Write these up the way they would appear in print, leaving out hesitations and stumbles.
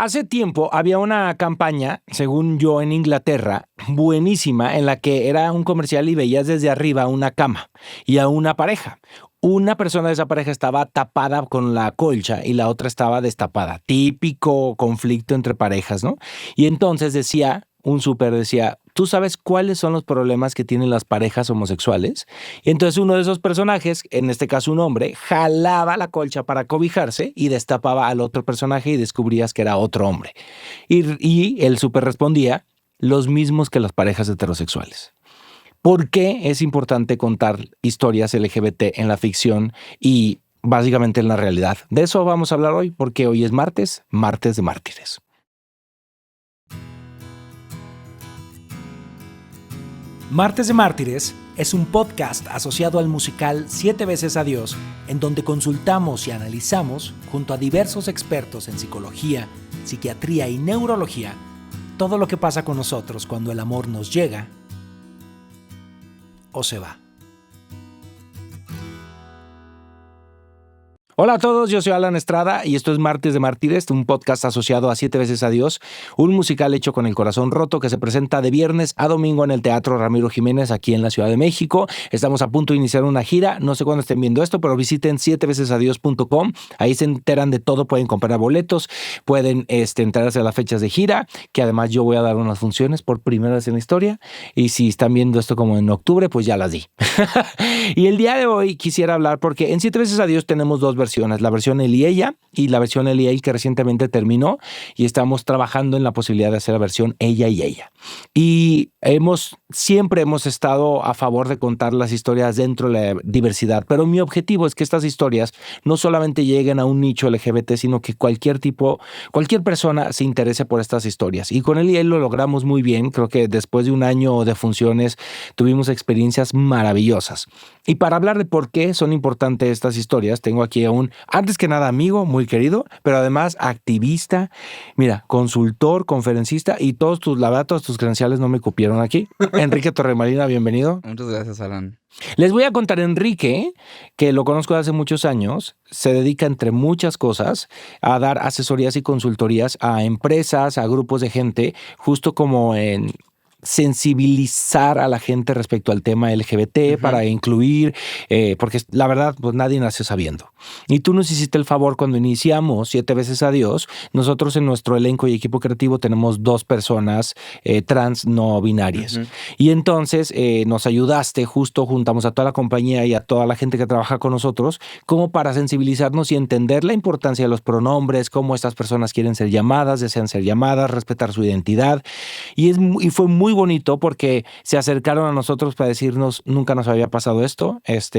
Hace tiempo había una campaña, según yo, en Inglaterra, buenísima, en la que era un comercial y veías desde arriba una cama y a una pareja. Una persona de esa pareja estaba tapada con la colcha y la otra estaba destapada. Típico conflicto entre parejas, ¿no? Y entonces un súper decía, ¿tú sabes cuáles son los problemas que tienen las parejas homosexuales? Y entonces uno de esos personajes, en este caso un hombre, jalaba la colcha para cobijarse y destapaba al otro personaje y descubrías que era otro hombre. Y el súper respondía, los mismos que las parejas heterosexuales. ¿Por qué es importante contar historias LGBT en la ficción y básicamente en la realidad? De eso vamos a hablar hoy, porque hoy es martes, martes de mártires. Martes de Mártires es un podcast asociado al musical Siete veces Adiós, en donde consultamos y analizamos, junto a diversos expertos en psicología, psiquiatría y neurología, todo lo que pasa con nosotros cuando el amor nos llega o se va. Hola a todos, yo soy Alan Estrada y esto es Martes de Mártires, un podcast asociado a Siete veces Adiós, un musical hecho con el corazón roto que se presenta de viernes a domingo en el Teatro Ramiro Jiménez aquí en la Ciudad de México. Estamos a punto de iniciar una gira, no sé cuándo estén viendo esto, pero visiten sietevecesadios.com, ahí se enteran de todo, pueden comprar boletos, pueden enterarse de las fechas de gira, que además yo voy a dar unas funciones por primera vez en la historia, y si están viendo esto como en octubre, pues ya las di. Y el día de hoy quisiera hablar porque en Siete veces Adiós tenemos dos versiones, la versión él y ella y la versión él y él que recientemente terminó, y estamos trabajando en la posibilidad de hacer la versión ella y ella. Y siempre hemos estado a favor de contar las historias dentro de la diversidad, pero mi objetivo es que estas historias no solamente lleguen a un nicho LGBT, sino que cualquier persona se interese por estas historias. Y con él y él lo logramos muy bien. Creo que después de un año de funciones tuvimos experiencias maravillosas. Y para hablar de por qué son importantes estas historias, tengo aquí a antes que nada, amigo muy querido, pero además activista, mira, consultor, conferencista y todos tus credenciales no me cupieron aquí. Enrique Torremarina, bienvenido. Muchas gracias, Alan. Les voy a contar, Enrique, que lo conozco de hace muchos años, se dedica entre muchas cosas a dar asesorías y consultorías a empresas, a grupos de gente, justo como en sensibilizar a la gente respecto al tema LGBT para incluir, porque la verdad, pues nadie nace sabiendo. Y tú nos hiciste el favor cuando iniciamos Siete veces Adiós. Nosotros en nuestro elenco y equipo creativo tenemos 2 personas trans no binarias. Y entonces nos ayudaste, justo juntamos a toda la compañía y a toda la gente que trabaja con nosotros, como para sensibilizarnos y entender la importancia de los pronombres, cómo estas personas quieren ser llamadas, desean ser llamadas, respetar su identidad. Y fue muy bonito porque se acercaron a nosotros para decirnos, nunca nos había pasado esto. Es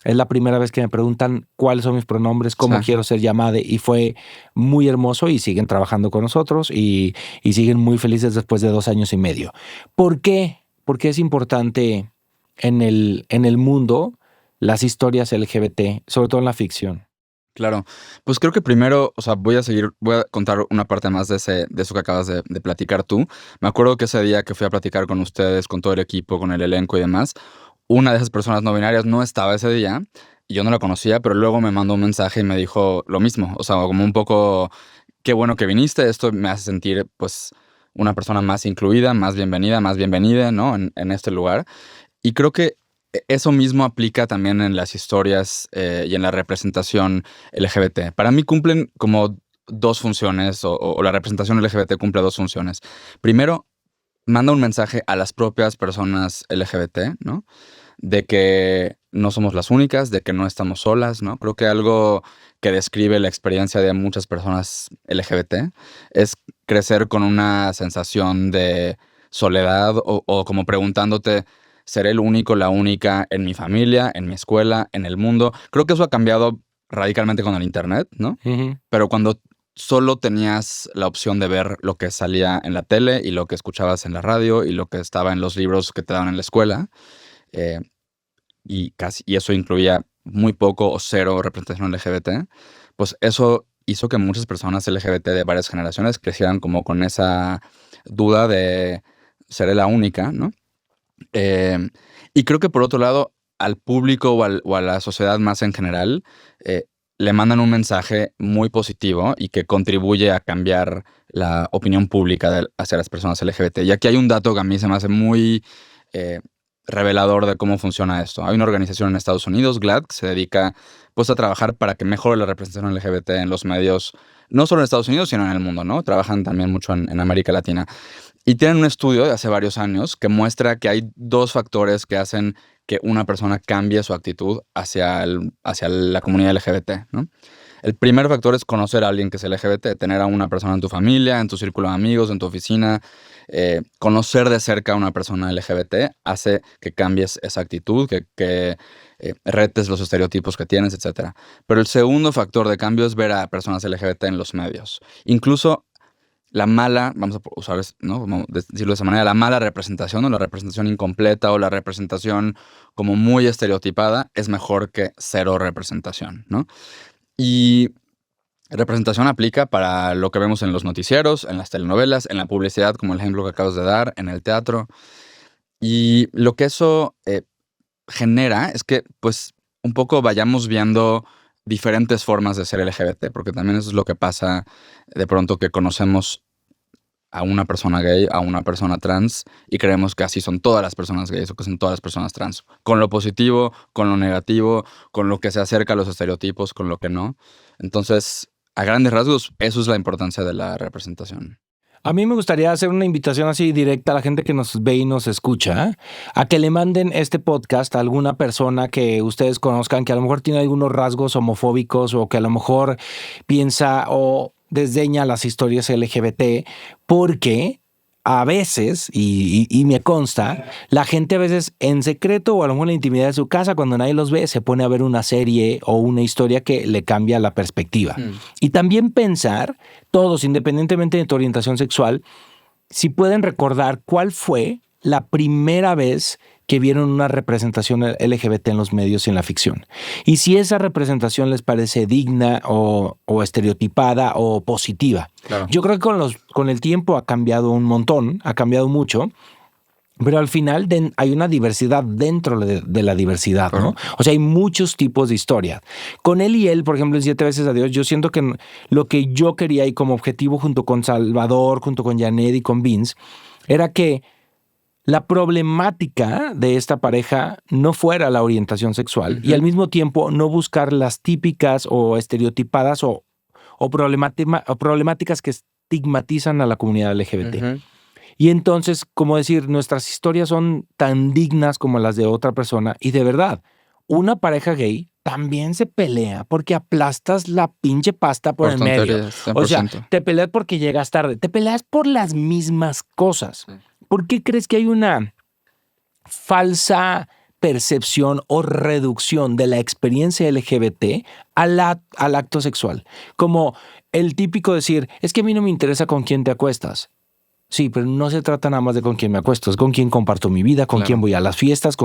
la primera vez que me preguntan cuáles son mis pronombres, cómo quiero ser llamada, y fue muy hermoso, y siguen trabajando con nosotros y siguen muy felices después de 2 años y medio. ¿Por qué? Porque es importante en el mundo las historias LGBT, sobre todo en la ficción. Claro, pues creo que primero, o sea, voy a contar una parte más de eso que acabas de platicar tú. Me acuerdo que ese día que fui a platicar con ustedes, con todo el equipo, con el elenco y demás, una de esas personas no binarias no estaba ese día y yo no la conocía, pero luego me mandó un mensaje y me dijo lo mismo, o sea, como un poco, qué bueno que viniste, esto me hace sentir pues una persona más incluida, más bienvenida, ¿no? En este lugar. Y creo que eso mismo aplica también en las historias y en la representación LGBT. Para mí cumplen como 2 funciones, o la representación LGBT cumple 2 funciones. Primero, manda un mensaje a las propias personas LGBT, ¿no? De que no somos las únicas, de que no estamos solas, ¿no? Creo que algo que describe la experiencia de muchas personas LGBT es crecer con una sensación de soledad o como preguntándote, ¿seré el único, la única en mi familia, en mi escuela, en el mundo? Creo que eso ha cambiado radicalmente con el internet, ¿no? Pero cuando solo tenías la opción de ver lo que salía en la tele y lo que escuchabas en la radio y lo que estaba en los libros que te daban en la escuela, y eso incluía muy poco o cero representación LGBT, pues eso hizo que muchas personas LGBT de varias generaciones crecieran como con esa duda de seré la única, ¿no? Y creo que por otro lado, al público o a la sociedad más en general, le mandan un mensaje muy positivo y que contribuye a cambiar la opinión pública hacia las personas LGBT. Y aquí hay un dato que a mí se me hace muy revelador de cómo funciona esto. Hay una organización en Estados Unidos, GLAAD, que se dedica pues a trabajar para que mejore la representación LGBT en los medios, no solo en Estados Unidos, sino en el mundo, ¿no? Trabajan también mucho en América Latina. Y tienen un estudio de hace varios años que muestra que hay 2 factores que hacen que una persona cambie su actitud hacia la comunidad LGBT, ¿no? El primer factor es conocer a alguien que es LGBT, tener a una persona en tu familia, en tu círculo de amigos, en tu oficina. Conocer de cerca a una persona LGBT hace que cambies esa actitud, que retes los estereotipos que tienes, etc. Pero el segundo factor de cambio es ver a personas LGBT en los medios. Incluso la mala, vamos a usar, ¿no? Vamos a decirlo de esa manera, la mala representación o la representación incompleta o la representación como muy estereotipada es mejor que cero representación, ¿no? Y representación aplica para lo que vemos en los noticieros, en las telenovelas, en la publicidad, como el ejemplo que acabas de dar, en el teatro. Y lo que eso genera es que, pues, un poco vayamos viendo diferentes formas de ser LGBT, porque también eso es lo que pasa de pronto, que conocemos a una persona gay, a una persona trans, y creemos que así son todas las personas gays o que son todas las personas trans. Con lo positivo, con lo negativo, con lo que se acerca a los estereotipos, con lo que no. Entonces, a grandes rasgos, eso es la importancia de la representación. A mí me gustaría hacer una invitación así directa a la gente que nos ve y nos escucha, a que le manden este podcast a alguna persona que ustedes conozcan, que a lo mejor tiene algunos rasgos homofóbicos o que a lo mejor piensa o desdeña las historias LGBT, porque a veces, y me consta, la gente a veces en secreto o a lo mejor en la intimidad de su casa, cuando nadie los ve, se pone a ver una serie o una historia que le cambia la perspectiva. Y también pensar, todos, independientemente de tu orientación sexual, si pueden recordar cuál fue la primera vez que vieron una representación LGBT en los medios y en la ficción. Y si esa representación les parece digna o estereotipada o positiva. Claro. Yo creo que con el tiempo ha cambiado un montón, ha cambiado mucho. Pero al final hay una diversidad dentro de la diversidad, ¿no? O sea, hay muchos tipos de historia. Con él y él, por ejemplo, en 7 veces a Dios, yo siento que lo que yo quería y como objetivo junto con Salvador, junto con Janet y con Vince, era que la problemática de esta pareja no fuera la orientación sexual y al mismo tiempo no buscar las típicas o estereotipadas o problemáticas que estigmatizan a la comunidad LGBT. Y entonces, como decir, nuestras historias son tan dignas como las de otra persona. Y de verdad, una pareja gay también se pelea porque aplastas la pinche pasta por el medio. 100%. O sea, te peleas porque llegas tarde. Te peleas por las mismas cosas. Sí. ¿Por qué crees que hay una falsa percepción o reducción de la experiencia LGBT al acto sexual? Como el típico decir, es que a mí no me interesa con quién te acuestas. Sí, pero no se trata nada más de con quién me acuesto, es con quién comparto mi vida, con quién voy a las fiestas,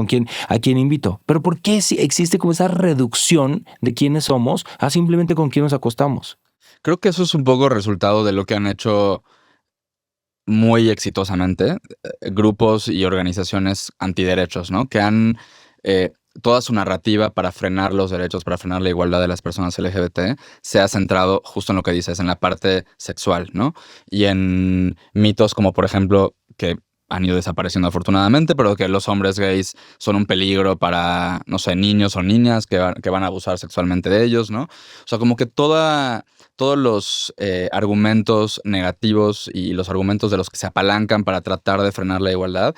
a quién invito. Pero ¿por qué existe como esa reducción de quiénes somos a simplemente con quién nos acostamos? Creo que eso es un poco resultado de lo que han hecho muy exitosamente grupos y organizaciones antiderechos, ¿no? Que han toda su narrativa para frenar los derechos, para frenar la igualdad de las personas LGBT, se ha centrado justo en lo que dices, en la parte sexual, ¿no? Y en mitos como, por ejemplo, que han ido desapareciendo afortunadamente, pero que los hombres gays son un peligro para, no sé, niños o niñas que van a abusar sexualmente de ellos, ¿no? O sea, como que todos los argumentos negativos y los argumentos de los que se apalancan para tratar de frenar la igualdad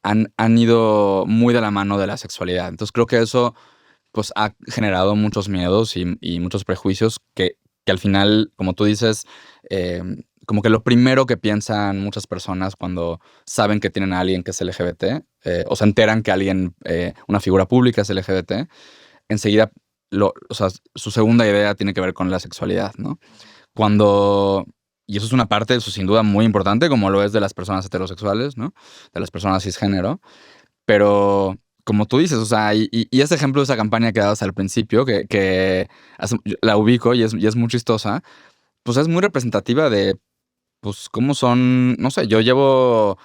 han ido muy de la mano de la sexualidad. Entonces creo que eso pues ha generado muchos miedos y muchos prejuicios que al final, como tú dices, como que lo primero que piensan muchas personas cuando saben que tienen a alguien que es LGBT o se enteran que alguien, una figura pública es LGBT, enseguida, o sea, su segunda idea tiene que ver con la sexualidad, ¿no? Y eso es una parte, eso sin duda muy importante, como lo es de las personas heterosexuales, ¿no? De las personas cisgénero. Pero, como tú dices, o sea, y ese ejemplo de esa campaña que dabas al principio, que la ubico y es muy chistosa, pues es muy representativa de, pues, cómo son, no sé, yo llevo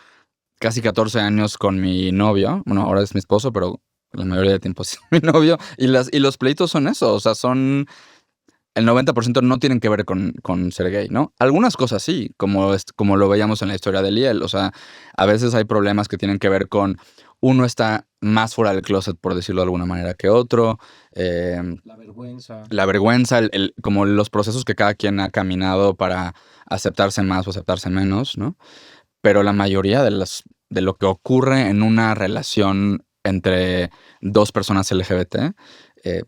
casi 14 años con mi novio, bueno, ahora es mi esposo, pero la mayoría del tiempo es mi novio, y los pleitos son eso, o sea, son el 90% no tienen que ver con ser gay, ¿no? Algunas cosas sí, como lo veíamos en la historia de Liel. O sea, a veces hay problemas que tienen que ver con uno está más fuera del closet, por decirlo de alguna manera, que otro. La vergüenza. La vergüenza, como los procesos que cada quien ha caminado para aceptarse más o aceptarse menos, ¿no? Pero la mayoría de lo que ocurre en una relación entre dos personas LGBT eh,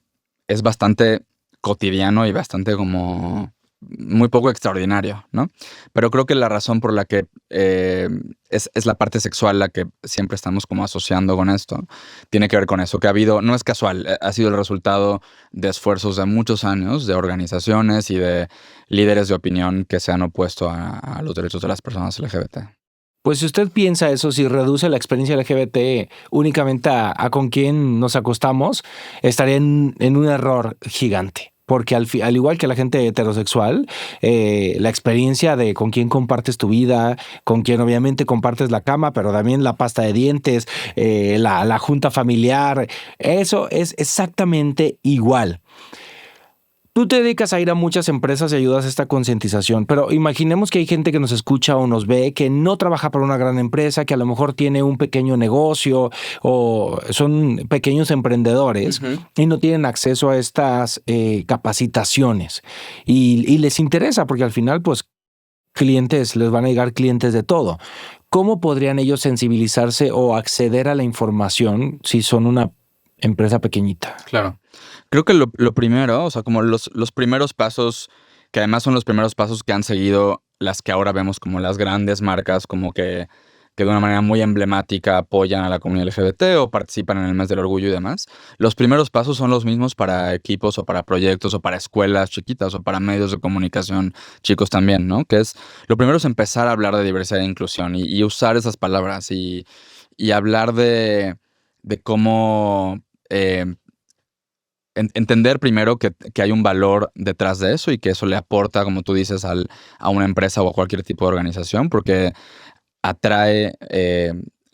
es bastante cotidiano y bastante como muy poco extraordinario, ¿no? Pero creo que la razón por la que es la parte sexual la que siempre estamos como asociando con esto, tiene que ver con eso, que ha habido, no es casual, ha sido el resultado de esfuerzos de muchos años, de organizaciones y de líderes de opinión que se han opuesto a los derechos de las personas LGBT. Pues si usted piensa eso, si reduce la experiencia LGBT únicamente a con quién nos acostamos, estaría en un error gigante. Porque al igual que la gente heterosexual, la experiencia de con quién compartes tu vida, con quién obviamente compartes la cama, pero también la pasta de dientes, la junta familiar, eso es exactamente igual. Tú te dedicas a ir a muchas empresas y ayudas a esta concientización, pero imaginemos que hay gente que nos escucha o nos ve que no trabaja para una gran empresa, que a lo mejor tiene un pequeño negocio o son pequeños emprendedores y no tienen acceso a estas capacitaciones y les interesa porque al final pues clientes, les van a llegar clientes de todo. ¿Cómo podrían ellos sensibilizarse o acceder a la información si son una empresa pequeñita? Claro. Creo que lo primero, o sea, como los primeros pasos, que además son los primeros pasos que han seguido las que ahora vemos como las grandes marcas, como que de una manera muy emblemática apoyan a la comunidad LGBT o participan en el mes del orgullo y demás. Los primeros pasos son los mismos para equipos o para proyectos o para escuelas chiquitas o para medios de comunicación chicos también, ¿no? Lo primero es empezar a hablar de diversidad e inclusión y usar esas palabras y hablar de cómo entender primero que hay un valor detrás de eso y que eso le aporta, como tú dices, a una empresa o a cualquier tipo de organización, porque atrae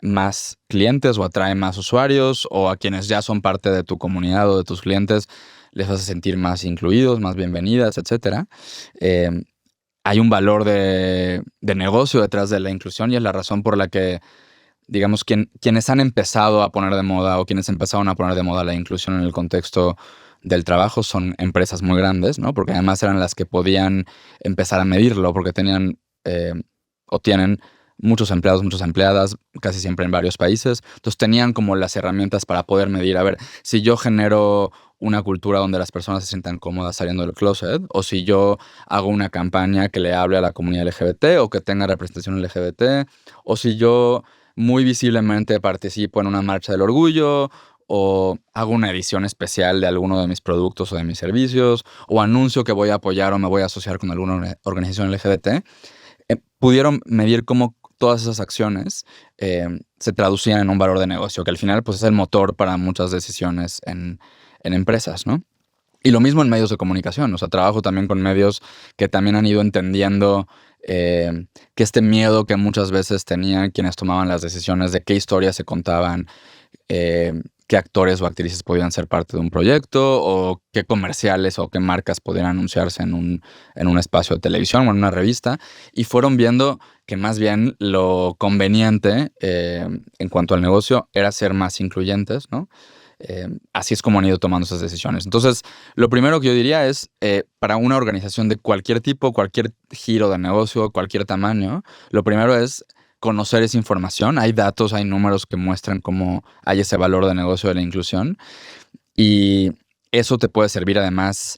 más clientes o atrae más usuarios, o a quienes ya son parte de tu comunidad o de tus clientes les hace sentir más incluidos, más bienvenidas, etcétera. Eh, Hay un valor de negocio detrás de la inclusión y es la razón por la que, digamos, quienes han empezado a poner de moda o quienes empezaron a poner de moda la inclusión en el contexto del trabajo son empresas muy grandes, ¿no? Porque además eran las que podían empezar a medirlo, porque tenían o tienen muchos empleados, muchas empleadas, casi siempre en varios países. Entonces tenían como las herramientas para poder medir, a ver, si yo genero una cultura donde las personas se sientan cómodas saliendo del closet, o si yo hago una campaña que le hable a la comunidad LGBT o que tenga representación LGBT, o si yo muy visiblemente participo en una marcha del orgullo, o hago una edición especial de alguno de mis productos o de mis servicios, o anuncio que voy a apoyar o me voy a asociar con alguna organización LGBT, pudieron medir cómo todas esas acciones se traducían en un valor de negocio, que al final pues, es el motor para muchas decisiones en empresas, ¿no? Y lo mismo en medios de comunicación. O sea, trabajo también con medios que también han ido entendiendo que este miedo que muchas veces tenían quienes tomaban las decisiones de qué historias se contaban, qué actores o actrices podían ser parte de un proyecto, o qué comerciales o qué marcas podían anunciarse en un espacio de televisión o en una revista, y fueron viendo que más bien lo conveniente en cuanto al negocio era ser más incluyentes, ¿no? Así es como han ido tomando esas decisiones. Entonces, lo primero que yo diría es, para una organización de cualquier tipo, cualquier giro de negocio, cualquier tamaño, lo primero es conocer esa información. Hay datos, hay números que muestran cómo hay ese valor de negocio de la inclusión. Y eso te puede servir además,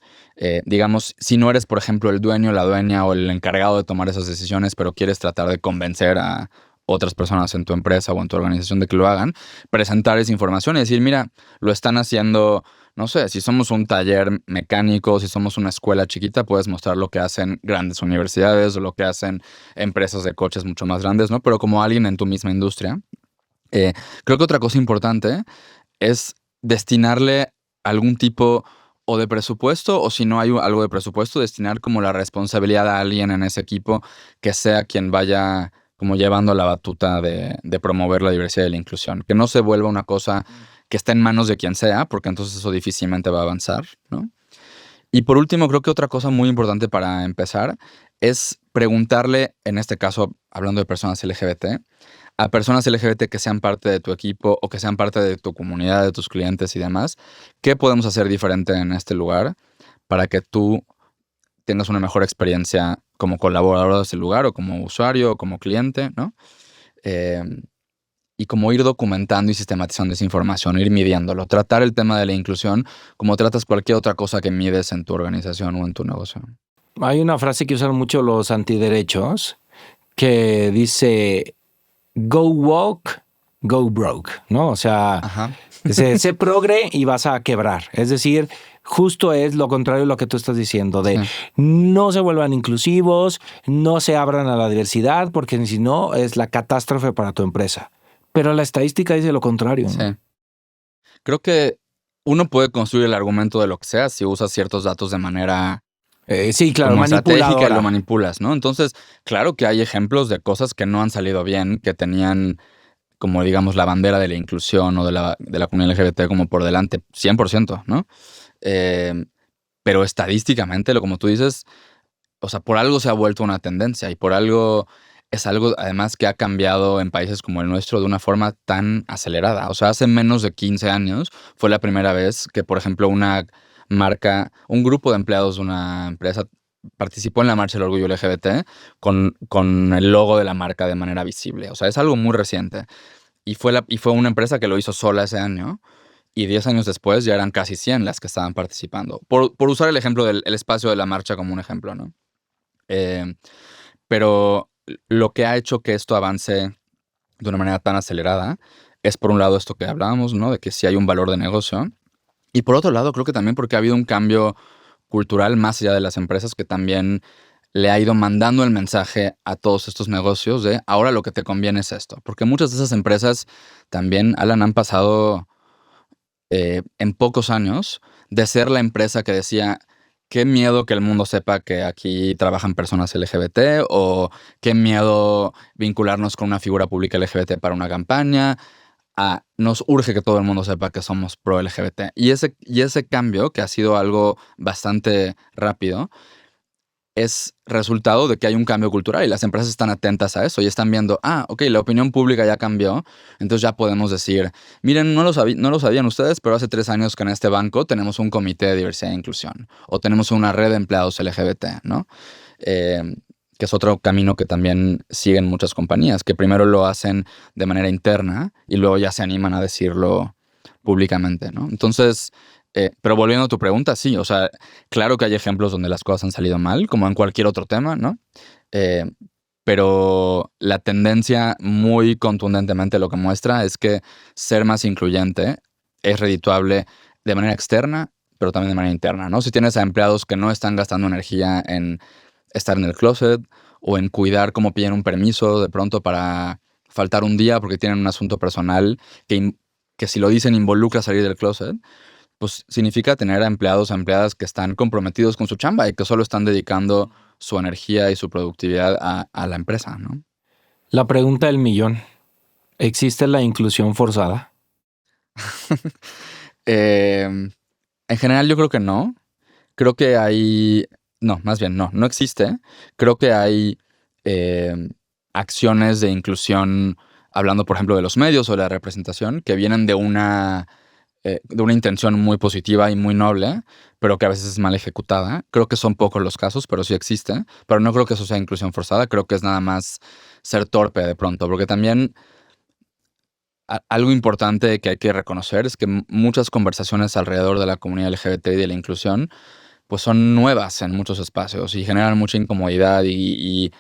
digamos, si no eres, por ejemplo, el dueño, la dueña o el encargado de tomar esas decisiones, pero quieres tratar de convencer a otras personas en tu empresa o en tu organización de que lo hagan, presentar esa información y decir, mira, lo están haciendo, no sé, si somos un taller mecánico, si somos una escuela chiquita, puedes mostrar lo que hacen grandes universidades o lo que hacen empresas de coches mucho más grandes, ¿no? Pero como alguien en tu misma industria. Creo que otra cosa importante es destinarle algún tipo o de presupuesto, o si no hay algo de presupuesto, destinar como la responsabilidad a alguien en ese equipo que sea quien vaya como llevando la batuta de promover la diversidad y la inclusión. Que no se vuelva una cosa que está en manos de quien sea, porque entonces eso difícilmente va a avanzar, ¿no? Y por último, creo que otra cosa muy importante para empezar es preguntarle, en este caso, hablando de personas LGBT, a personas LGBT que sean parte de tu equipo o que sean parte de tu comunidad, de tus clientes y demás, ¿qué podemos hacer diferente en este lugar para que tú tengas una mejor experiencia como colaborador de ese lugar o como usuario o como cliente, ¿no? Eh, y como ir documentando y sistematizando esa información, ir midiéndolo. Tratar el tema de la inclusión como tratas cualquier otra cosa que mides en tu organización o en tu negocio. Hay una frase que usan mucho los antiderechos que dice go woke, go broke, ¿no? O sea, Ajá. sé progre y vas a quebrar. Es decir, justo es lo contrario de lo que tú estás diciendo, de Sí. no se vuelvan inclusivos, no se abran a la diversidad, porque si no es la catástrofe para tu empresa. Pero la estadística dice lo contrario, ¿no? Sí. Creo que uno puede construir el argumento de lo que sea si usas ciertos datos de manera Sí, claro, como estratégica y lo manipuladora. manipulas, ¿no? Entonces, claro que hay ejemplos de cosas que no han salido bien, que tenían como, digamos, la bandera de la inclusión o de la comunidad LGBT como por delante, 100%, ¿no? Eh, pero estadísticamente, como tú dices, o sea, por algo se ha vuelto una tendencia y por algo es algo, además, que ha cambiado en países como el nuestro de una forma tan acelerada. O sea, hace menos de 15 años fue la primera vez que, por ejemplo, una marca, un grupo de empleados de una empresa participó en la Marcha del Orgullo LGBT con el logo de la marca de manera visible. O sea, es algo muy reciente. Y fue una empresa que lo hizo sola ese año. Y 10 años después ya eran casi 100 las que estaban participando. Por usar el ejemplo del el espacio de la marcha como un ejemplo, ¿no? Eh, pero lo que ha hecho que esto avance de una manera tan acelerada es, por un lado, esto que hablábamos, ¿no? De que sí hay un valor de negocio. Y por otro lado, creo que también porque ha habido un cambio cultural más allá de las empresas que también le ha ido mandando el mensaje a todos estos negocios de ahora lo que te conviene es esto. Porque muchas de esas empresas también, Alan, han pasado en pocos años de ser la empresa que decía, qué miedo que el mundo sepa que aquí trabajan personas LGBT o qué miedo vincularnos con una figura pública LGBT para una campaña, a nos urge que todo el mundo sepa que somos pro LGBT. Y ese cambio, que ha sido algo bastante rápido, es resultado de que hay un cambio cultural y las empresas están atentas a eso y están viendo, ok, la opinión pública ya cambió, entonces ya podemos decir, miren, no lo sabían ustedes, pero hace 3 años que en este banco tenemos un comité de diversidad e inclusión o tenemos una red de empleados LGBT, ¿no? Eh, que es otro camino que también siguen muchas compañías, que primero lo hacen de manera interna y luego ya se animan a decirlo públicamente, ¿no? Entonces, pero volviendo a tu pregunta, sí, o sea, claro que hay ejemplos donde las cosas han salido mal, como en cualquier otro tema, ¿no? Eh, pero la tendencia muy contundentemente lo que muestra es que ser más incluyente es redituable de manera externa, pero también de manera interna, ¿no? Si tienes a empleados que no están gastando energía en estar en el closet o en cuidar cómo piden un permiso de pronto para faltar un día porque tienen un asunto personal que si lo dicen involucra salir del closet, pues significa tener a empleados o empleadas que están comprometidos con su chamba y que solo están dedicando su energía y su productividad a la empresa, ¿no? La pregunta del millón, ¿existe la inclusión forzada? Em, en general yo creo que no. Creo que hay... No, más bien no existe. Creo que hay em, acciones de inclusión, hablando por ejemplo de los medios o de la representación, que vienen de una intención muy positiva y muy noble, pero que a veces es mal ejecutada. Creo que son pocos los casos, pero sí existe. Pero no creo que eso sea inclusión forzada, creo que es nada más ser torpe de pronto, porque también algo importante que hay que reconocer es que muchas conversaciones alrededor de la comunidad LGBT y de la inclusión, pues son nuevas en muchos espacios y generan mucha incomodidad y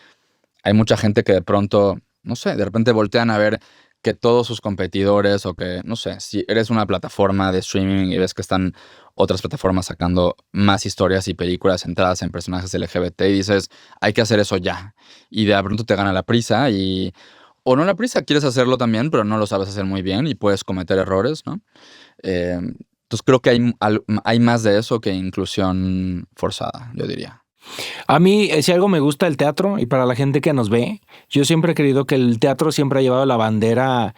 hay mucha gente que de pronto, no sé, de repente voltean a ver que todos sus competidores o que, no sé, si eres una plataforma de streaming y ves que están otras plataformas sacando más historias y películas centradas en personajes LGBT y dices, hay que hacer eso ya. Y de pronto te gana la prisa o no la prisa, quieres hacerlo también, pero no lo sabes hacer muy bien y puedes cometer errores, ¿no? Entonces creo que hay más de eso que inclusión forzada, yo diría. A mí, si algo me gusta el teatro, y para la gente que nos ve, yo siempre he creído que el teatro siempre ha llevado la bandera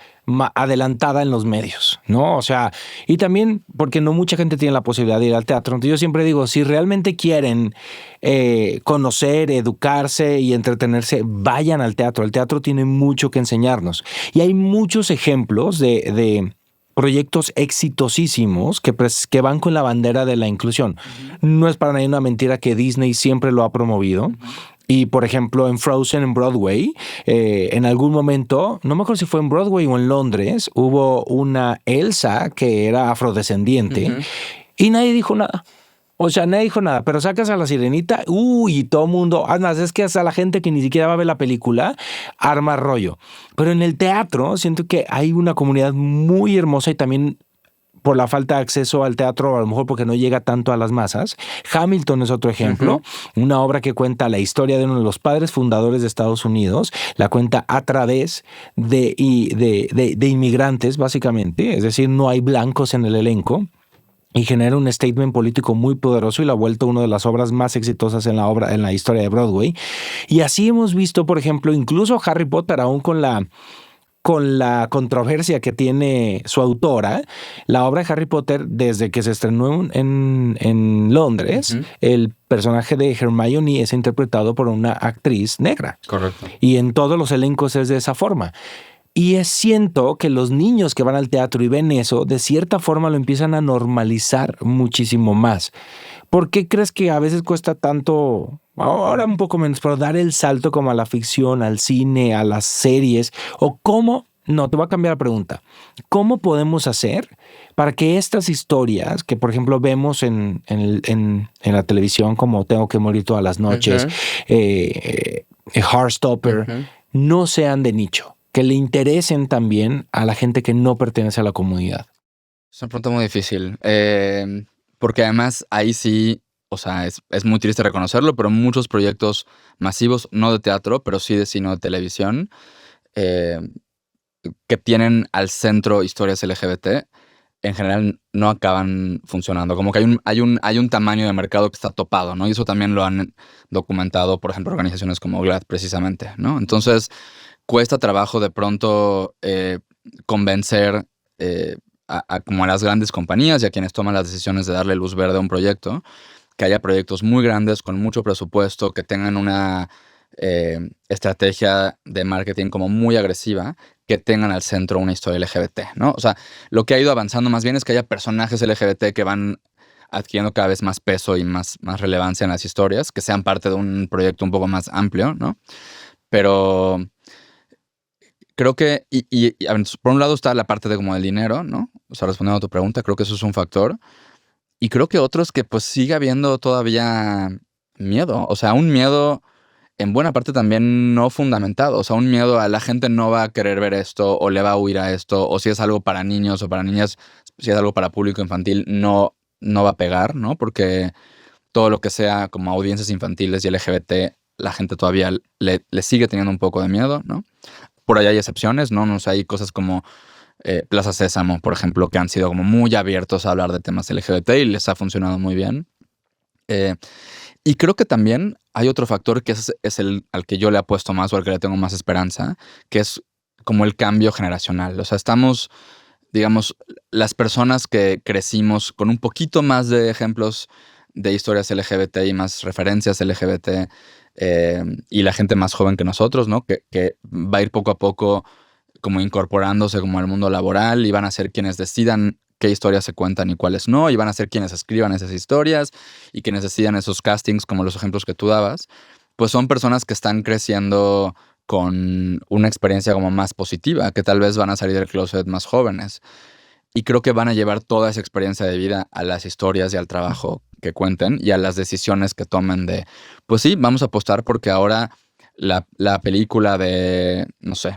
adelantada en los medios, ¿no? O sea, y también porque no mucha gente tiene la posibilidad de ir al teatro. Entonces yo siempre digo, si realmente quieren conocer, educarse y entretenerse, vayan al teatro. El teatro tiene mucho que enseñarnos. Y hay muchos ejemplos de proyectos exitosísimos que van con la bandera de la inclusión. No es para nadie una mentira que Disney siempre lo ha promovido. Y, por ejemplo, en Frozen, en Broadway, en algún momento, no me acuerdo si fue en Broadway o en Londres, hubo una Elsa que era afrodescendiente y nadie dijo nada. O sea, nadie dijo nada, pero sacas a la sirenita, y todo mundo, además es que hasta la gente que ni siquiera va a ver la película, arma rollo. Pero en el teatro siento que hay una comunidad muy hermosa y también por la falta de acceso al teatro, a lo mejor porque no llega tanto a las masas. Hamilton es otro ejemplo, una obra que cuenta la historia de uno de los padres fundadores de Estados Unidos, la cuenta a través de inmigrantes, básicamente, es decir, no hay blancos en el elenco. Y genera un statement político muy poderoso y lo ha vuelto una de las obras más exitosas en la historia de Broadway. Y así hemos visto, por ejemplo, incluso Harry Potter, aún con la controversia que tiene su autora, la obra de Harry Potter, desde que se estrenó en Londres, el personaje de Hermione es interpretado por una actriz negra. Correcto. Y en todos los elencos es de esa forma. Y siento que los niños que van al teatro y ven eso, de cierta forma lo empiezan a normalizar muchísimo más. ¿Por qué crees que a veces cuesta tanto, ahora un poco menos, pero dar el salto como a la ficción, al cine, a las series? ¿O cómo? No, te voy a cambiar la pregunta. ¿Cómo podemos hacer para que estas historias que, por ejemplo, vemos en la televisión, como Tengo que morir todas las noches, Heartstopper, no sean de nicho? Que le interesen también a la gente que no pertenece a la comunidad. Es una pregunta muy difícil, porque además ahí sí, o sea, es muy triste reconocerlo, pero muchos proyectos masivos, no de teatro, pero sí de cine o de televisión, que tienen al centro historias LGBT, en general no acaban funcionando. Como que hay un tamaño de mercado que está topado, ¿no? Y eso también lo han documentado, por ejemplo, organizaciones como GLAAD, precisamente, ¿no? Entonces, cuesta trabajo de pronto convencer como a las grandes compañías y a quienes toman las decisiones de darle luz verde a un proyecto, que haya proyectos muy grandes con mucho presupuesto, que tengan una estrategia de marketing como muy agresiva, que tengan al centro una historia LGBT, ¿no? O sea, lo que ha ido avanzando más bien es que haya personajes LGBT que van adquiriendo cada vez más peso y más relevancia en las historias, que sean parte de un proyecto un poco más amplio, ¿no? Pero creo que, a ver, por un lado está la parte de como del dinero, ¿no? O sea, respondiendo a tu pregunta, creo que eso es un factor. Y creo que otro es que pues sigue habiendo todavía miedo. O sea, un miedo en buena parte también no fundamentado. O sea, un miedo a la gente no va a querer ver esto o le va a huir a esto. O si es algo para niños o para niñas, si es algo para público infantil, no va a pegar, ¿no? Porque todo lo que sea como audiencias infantiles y LGBT, la gente todavía le sigue teniendo un poco de miedo, ¿no? Por ahí hay excepciones, ¿no? No sé, hay cosas como Plaza Sésamo, por ejemplo, que han sido como muy abiertos a hablar de temas LGBT y les ha funcionado muy bien. Y creo que también hay otro factor que es el al que yo le apuesto más o al que le tengo más esperanza, que es como el cambio generacional. O sea, estamos, digamos, las personas que crecimos con un poquito más de ejemplos de historias LGBT y más referencias LGBT, y la gente más joven que nosotros, ¿no? Que va a ir poco a poco como incorporándose como al mundo laboral y van a ser quienes decidan qué historias se cuentan y cuáles no, y van a ser quienes escriban esas historias y quienes decidan esos castings, como los ejemplos que tú dabas, pues son personas que están creciendo con una experiencia como más positiva, que tal vez van a salir del closet más jóvenes. Y creo que van a llevar toda esa experiencia de vida a las historias y al trabajo que cuenten y a las decisiones que tomen de, pues sí, vamos a apostar porque ahora la película de, no sé,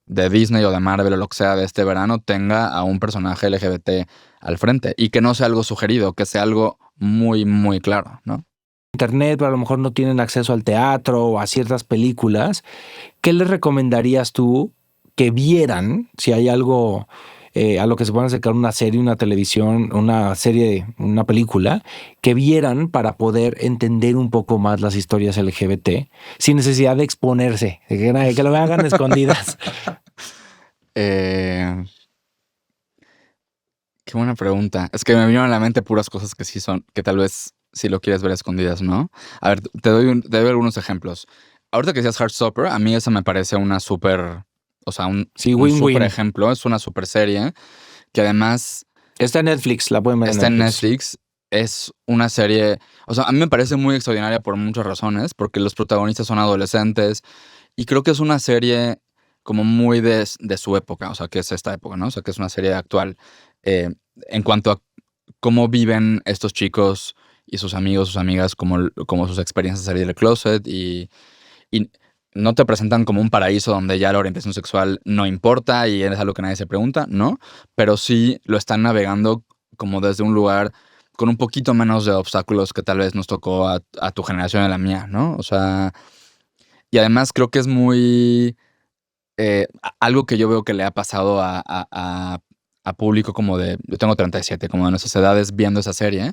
de Disney o de Marvel o lo que sea de este verano tenga a un personaje LGBT al frente y que no sea algo sugerido, que sea algo muy, muy claro, ¿no? Internet, pero a lo mejor no tienen acceso al teatro o a ciertas películas. ¿Qué les recomendarías tú que vieran si hay algo a lo que se pueden acercar una serie, una televisión, una serie, una película, que vieran para poder entender un poco más las historias LGBT sin necesidad de exponerse, que lo hagan escondidas? Eh, Qué buena pregunta. Es que me vinieron a la mente puras cosas que sí son, que tal vez si lo quieres ver a escondidas, ¿no? A ver, te doy algunos ejemplos. Ahorita que decías Heartstopper, a mí esa me parece una súper, o sea, Sí, un súper win-win. ejemplo. Es una súper serie que además Está en Netflix, la pueden ver en está en Netflix. Netflix. Es una serie, o sea, a mí me parece muy extraordinaria por muchas razones, porque los protagonistas son adolescentes y creo que es una serie como muy de su época, o sea, que es esta época, ¿no? O sea, que es una serie actual. eh, en cuanto a cómo viven estos chicos y sus amigos, sus amigas, como sus experiencias de salir del closet y no te presentan como un paraíso donde ya la orientación sexual no importa y es algo que nadie se pregunta, ¿no? Pero sí lo están navegando como desde un lugar con un poquito menos de obstáculos que tal vez nos tocó a tu generación y a la mía, ¿no? O sea, y además creo que es muy algo que yo veo que le ha pasado a público como de, yo tengo 37, como de nuestras edades viendo esa serie,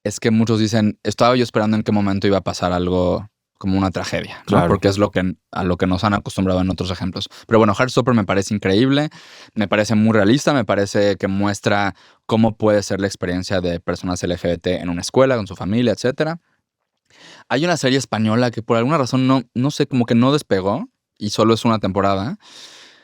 es que muchos dicen, estaba yo esperando en qué momento iba a pasar algo como una tragedia, ¿no? Claro. Porque es a lo que nos han acostumbrado en otros ejemplos. Pero bueno, Heartstopper me parece increíble, me parece muy realista, me parece que muestra cómo puede ser la experiencia de personas LGBT en una escuela, con su familia, etcétera. Hay una serie española que por alguna razón no sé, como que no despegó y solo es una temporada.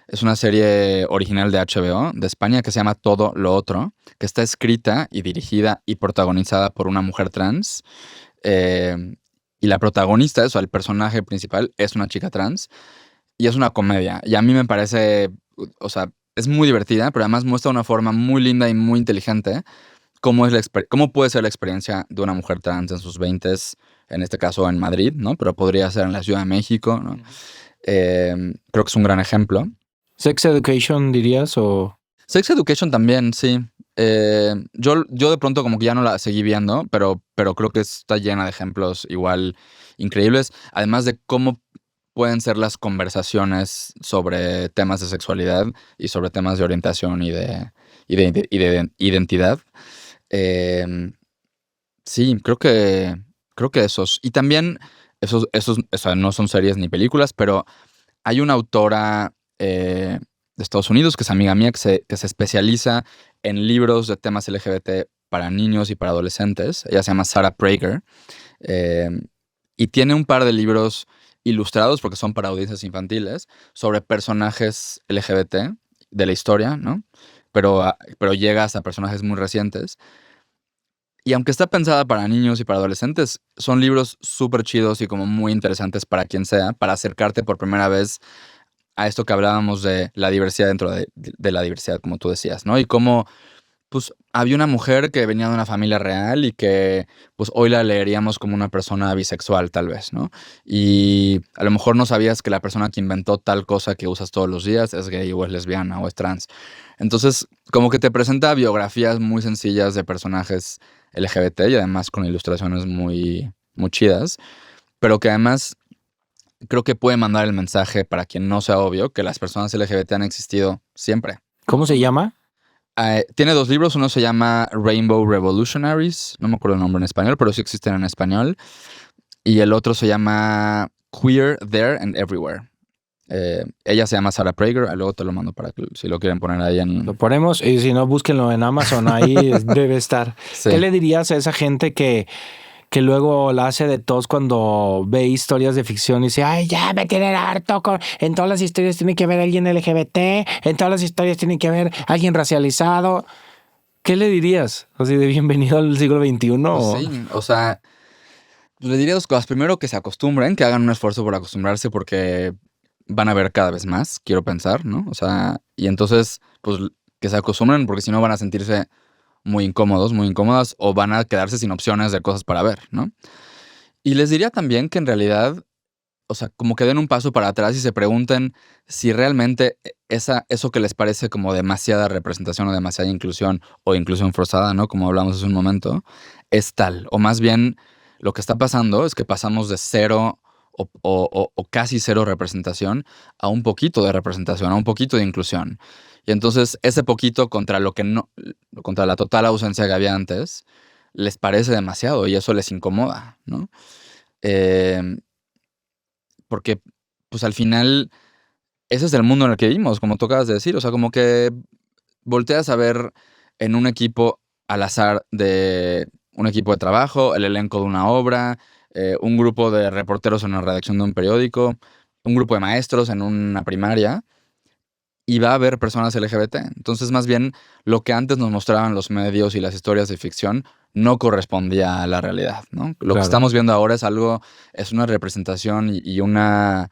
Es una serie original de HBO de España que se llama Todo lo Otro, que está escrita y dirigida y protagonizada por una mujer trans. eh, y la protagonista, o sea, el personaje principal es una chica trans y es una comedia. Y a mí me parece, o sea, es muy divertida, pero además muestra de una forma muy linda y muy inteligente cómo puede ser la experiencia de una mujer trans en sus veintes, en este caso en Madrid, ¿no? Pero podría ser en la Ciudad de México, ¿no? Creo que es un gran ejemplo. ¿Sex Education dirías o...? Sex Education también, sí. Yo de pronto como que ya no la seguí viendo, pero creo que está llena de ejemplos igual increíbles. Además de cómo pueden ser las conversaciones sobre temas de sexualidad y sobre temas de orientación y de identidad. Eh, sí, creo que esos. Y también esos, o sea, no son series ni películas, pero hay una autora de Estados Unidos que es amiga mía que se especializa en libros de temas LGBT para niños y para adolescentes. Ella se llama Sarah Prager. eh, y tiene un par de libros ilustrados, porque son para audiencias infantiles, sobre personajes LGBT de la historia, ¿no? Pero llega hasta personajes muy recientes. Y aunque está pensada para niños y para adolescentes, son libros súper chidos y como muy interesantes para quien sea, para acercarte por primera vez a esto que hablábamos de la diversidad dentro de la diversidad, como tú decías, ¿no? Y cómo, pues, había una mujer que venía de una familia real y que, pues, hoy la leeríamos como una persona bisexual, tal vez, ¿no? Y a lo mejor no sabías que la persona que inventó tal cosa que usas todos los días es gay o es lesbiana o es trans. Entonces, como que te presenta biografías muy sencillas de personajes LGBT y además con ilustraciones muy, muy chidas, pero que además creo que puede mandar el mensaje para quien no sea obvio que las personas LGBT han existido siempre. ¿Cómo se llama? Tiene dos libros, uno se llama Rainbow Revolutionaries, no me acuerdo el nombre en español, pero sí existen en español, y el otro se llama Queer There and Everywhere. Ella se llama Sarah Prager, luego te lo mando para que si lo quieren poner ahí Lo ponemos y si no, búsquenlo en Amazon, ahí debe estar. Sí. ¿Qué le dirías a esa gente que luego la hace de tos cuando ve historias de ficción y dice, ay, ya me tienen harto, en todas las historias tiene que haber alguien LGBT, en todas las historias tiene que haber alguien racializado? ¿Qué le dirías? Así de bienvenido al siglo XXI. Pues sí, o sea, le diría dos cosas. Primero, que se acostumbren, que hagan un esfuerzo por acostumbrarse porque van a ver cada vez más, quiero pensar, ¿no? O sea, y entonces, pues que se acostumbren porque si no van a sentirse muy incómodos, muy incómodas o van a quedarse sin opciones de cosas para ver, ¿no? Y les diría también que en realidad, o sea, como que den un paso para atrás y se pregunten si realmente eso que les parece como demasiada representación o demasiada inclusión o inclusión forzada, ¿no? Como hablamos hace un momento, es tal. O más bien, lo que está pasando es que pasamos de 0 o casi cero representación a un poquito de representación, a un poquito de inclusión. Y entonces ese poquito contra contra la total ausencia que había antes, les parece demasiado y eso les incomoda, ¿no? Em, Porque, pues al final, ese es el mundo en el que vivimos, como tú acabas de decir. O sea, como que volteas a ver en un equipo al azar de un equipo de trabajo, el elenco de una obra, un grupo de reporteros en la redacción de un periódico, un grupo de maestros en una primaria, y va a haber personas LGBT. Entonces, más bien, lo que antes nos mostraban los medios y las historias de ficción no correspondía a la realidad, ¿no? Lo que Claro. estamos viendo ahora es una representación y una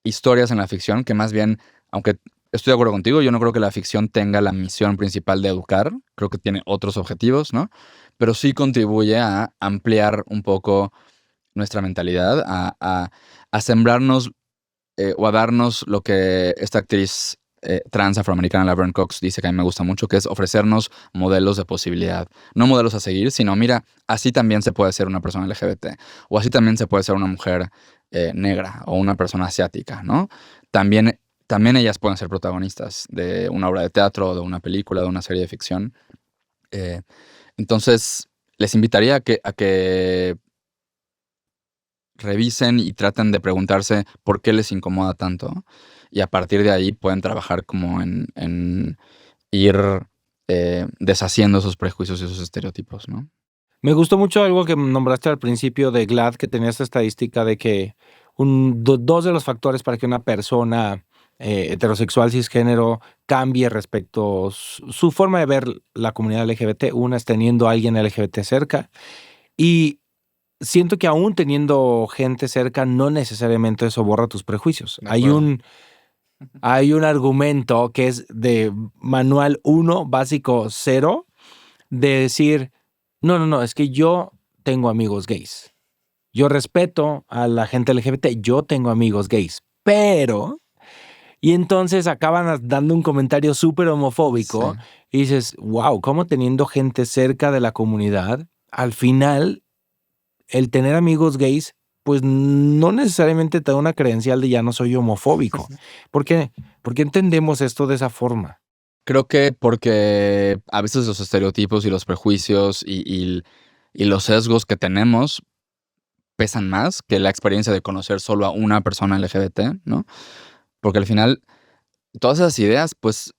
historias en la ficción que más bien, aunque estoy de acuerdo contigo, yo no creo que la ficción tenga la misión principal de educar, creo que tiene otros objetivos, ¿no? Pero sí contribuye a ampliar un poco nuestra mentalidad, a sembrarnos o a darnos lo que esta actriz trans afroamericana, Laverne Cox, dice que a mí me gusta mucho, que es ofrecernos modelos de posibilidad. No modelos a seguir, sino mira, así también se puede ser una persona LGBT, o así también se puede ser una mujer negra o una persona asiática, ¿no? También ellas pueden ser protagonistas de una obra de teatro, de una película, de una serie de ficción. Eh, entonces, les invitaría a que revisen y traten de preguntarse por qué les incomoda tanto. Y a partir de ahí pueden trabajar como en ir deshaciendo esos prejuicios y esos estereotipos, ¿no? Me gustó mucho algo que nombraste al principio de GLAAD, que tenía esta estadística de que dos de los factores para que una persona heterosexual cisgénero cambie respecto a su forma de ver la comunidad LGBT, una es teniendo a alguien LGBT cerca, y siento que aún teniendo gente cerca, no necesariamente eso borra tus prejuicios. De Hay acuerdo. un argumento que es de manual 1, básico 0, de decir, no, es que yo tengo amigos gays. Yo respeto a la gente LGBT, yo tengo amigos gays, pero... Y entonces acaban dando un comentario súper Sí. homofóbico y dices, wow, ¿cómo teniendo gente cerca de la comunidad, al final el tener amigos gays, pues no necesariamente te da una credencial de ya no soy homofóbico? ¿Por qué? ¿Por qué entendemos esto de esa forma? Creo que porque a veces los estereotipos y los prejuicios y los sesgos que tenemos pesan más que la experiencia de conocer solo a una persona LGBT, ¿no? Porque al final todas esas ideas, pues,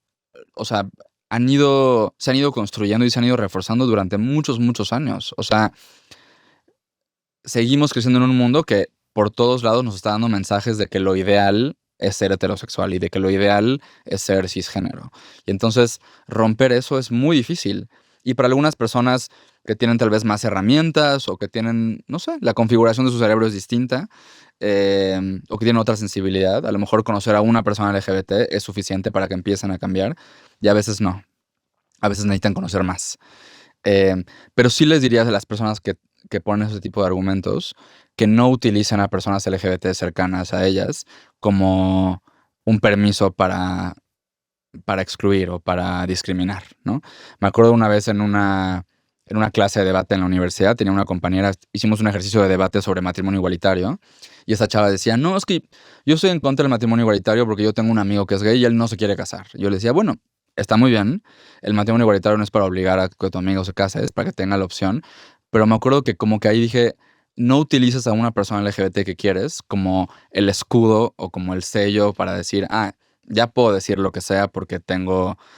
o sea, se han ido construyendo y se han ido reforzando durante muchos, muchos años. O sea, seguimos creciendo en un mundo que por todos lados nos está dando mensajes de que lo ideal es ser heterosexual y de que lo ideal es ser cisgénero. Y entonces romper eso es muy difícil. Y para algunas personas que tienen tal vez más herramientas o que tienen, no sé, la configuración de su cerebro es distinta o que tienen otra sensibilidad, a lo mejor conocer a una persona LGBT es suficiente para que empiecen a cambiar y a veces no. A veces necesitan conocer más. Eh, pero sí les diría a las personas que ponen ese tipo de argumentos que no utilicen a personas LGBT cercanas a ellas como un permiso para excluir o para discriminar, ¿no? Me acuerdo una vez en una clase de debate en la universidad, tenía una compañera, hicimos un ejercicio de debate sobre matrimonio igualitario y esa chava decía, no, es que yo estoy en contra del matrimonio igualitario porque yo tengo un amigo que es gay y él no se quiere casar. Yo le decía, bueno, está muy bien, el matrimonio igualitario no es para obligar a que tu amigo se case, es para que tenga la opción, pero me acuerdo que como que ahí dije, no utilices a una persona LGBT que quieres como el escudo o como el sello para decir, ya puedo decir lo que sea porque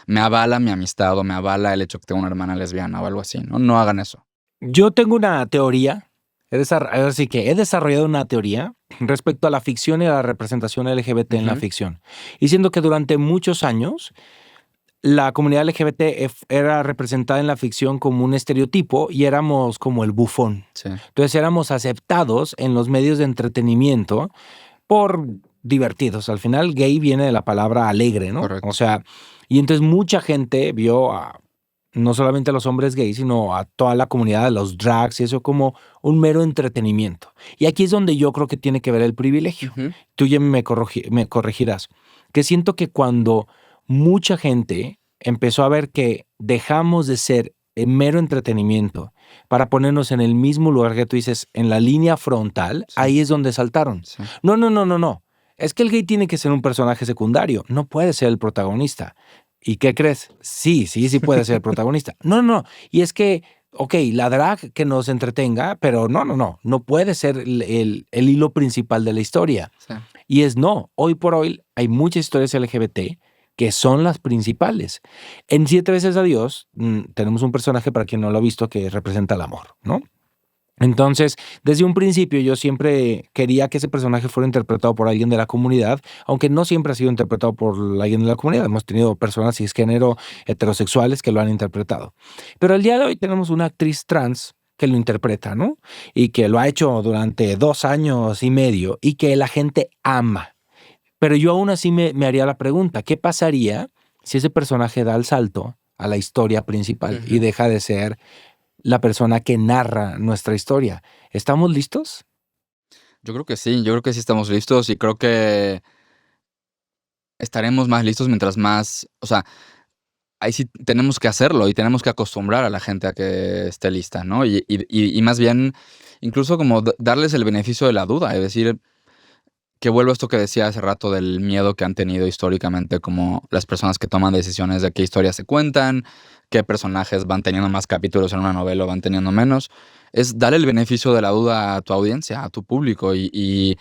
me avala mi amistad o me avala el hecho que tengo una hermana lesbiana o algo así, ¿no? No hagan eso. Yo tengo una teoría, así que he desarrollado una teoría respecto a la ficción y a la representación LGBT en la Ujú. ficción. Y siendo que durante muchos años la comunidad LGBT era representada en la ficción como un estereotipo y éramos como el bufón. Sí, Entonces éramos aceptados en los medios de entretenimiento por divertidos. Al final, gay viene de la palabra alegre, ¿no? O correcto. sea, y entonces mucha gente vio no solamente a los hombres gays, sino a toda la comunidad de los drags y eso como un mero entretenimiento. Y aquí es donde yo creo que tiene que ver el privilegio. Ujú. Tú ya me corregirás. Que siento que cuando mucha gente empezó a ver que dejamos de ser mero entretenimiento, para ponernos en el mismo lugar que tú dices, en la línea frontal, Sí. ahí es donde saltaron. Sí. No, no, no, no, no. Es que el gay tiene que ser un personaje secundario, no puede ser el protagonista. ¿Y qué crees? Sí, sí, sí puede ser el protagonista. No, no, no. Y es que, ok, la drag que nos entretenga, pero no, no, no. No puede ser el hilo principal de la historia. Sí. Y es no. Hoy por hoy hay muchas historias LGBT que son las principales. En Siete veces a Dios tenemos un personaje, para quien no lo ha visto, que representa el amor, ¿no? Entonces, desde un principio yo siempre quería que ese personaje fuera interpretado por alguien de la comunidad, aunque no siempre ha sido interpretado por alguien de la comunidad. Hemos tenido personas cisgénero heterosexuales que lo han interpretado. Pero el día de hoy tenemos una actriz trans que lo interpreta, ¿no? Y que lo ha hecho durante 2 años y medio y que la gente ama. Pero yo aún así me haría la pregunta, ¿qué pasaría si ese personaje da el salto a la historia principal y deja de ser la persona que narra nuestra historia? ¿Estamos listos? Yo creo que sí estamos listos y creo que estaremos más listos mientras más, o sea, ahí sí tenemos que hacerlo y tenemos que acostumbrar a la gente a que esté lista, ¿no? Y más bien, incluso como darles el beneficio de la duda, es decir, que vuelvo a esto que decía hace rato del miedo que han tenido históricamente como las personas que toman decisiones de qué historias se cuentan, qué personajes van teniendo más capítulos en una novela o van teniendo menos. Es darle el beneficio de la duda a tu audiencia, a tu público y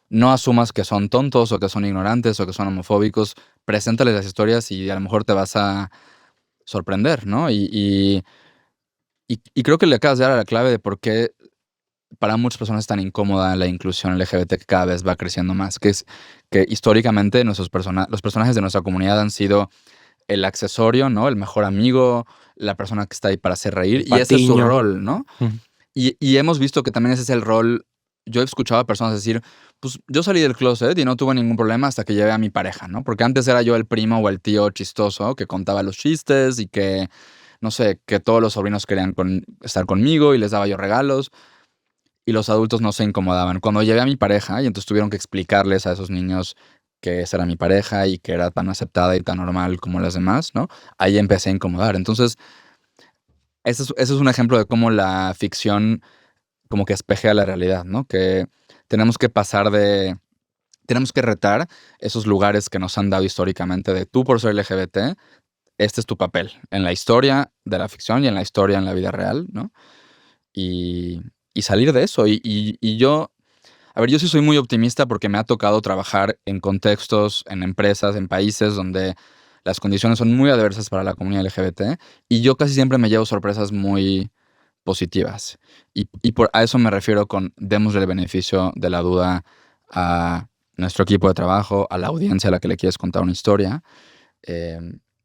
no asumas que son tontos o que son ignorantes o que son homofóbicos. Preséntales las historias y a lo mejor te vas a sorprender, ¿no? Y creo que le acabas de dar a la clave de por qué para muchas personas es tan incómoda la inclusión LGBT que cada vez va creciendo más, que es que históricamente los personajes de nuestra comunidad han sido el accesorio, ¿no? El mejor amigo, la persona que está ahí para hacer reír, El y ese es su patiño. rol, ¿no? Ujú. Y hemos visto que también ese es el rol. Yo he escuchado a personas decir, pues yo salí del closet y no tuve ningún problema hasta que llevé a mi pareja, ¿no? Porque antes era yo el primo o el tío chistoso que contaba los chistes y que, no sé, que todos los sobrinos querían estar conmigo y les daba yo regalos y los adultos no se incomodaban. Cuando llevé a mi pareja y entonces tuvieron que explicarles a esos niños que esa era mi pareja y que era tan aceptada y tan normal como las demás, ¿no? Ahí empecé a incomodar. Entonces, ese es un ejemplo de cómo la ficción como que espejea la realidad, ¿no? Que tenemos que tenemos que retar esos lugares que nos han dado históricamente de tú por ser LGBT, este es tu papel en la historia de la ficción y en la historia en la vida real, ¿no? Y, y salir de eso. Y yo, a ver, yo sí soy muy optimista porque me ha tocado trabajar en contextos, en empresas, en países donde las condiciones son muy adversas para la comunidad LGBT y yo casi siempre me llevo sorpresas muy positivas. A eso me refiero con démosle el beneficio de la duda a nuestro equipo de trabajo, a la audiencia a la que le quieres contar una historia, eh,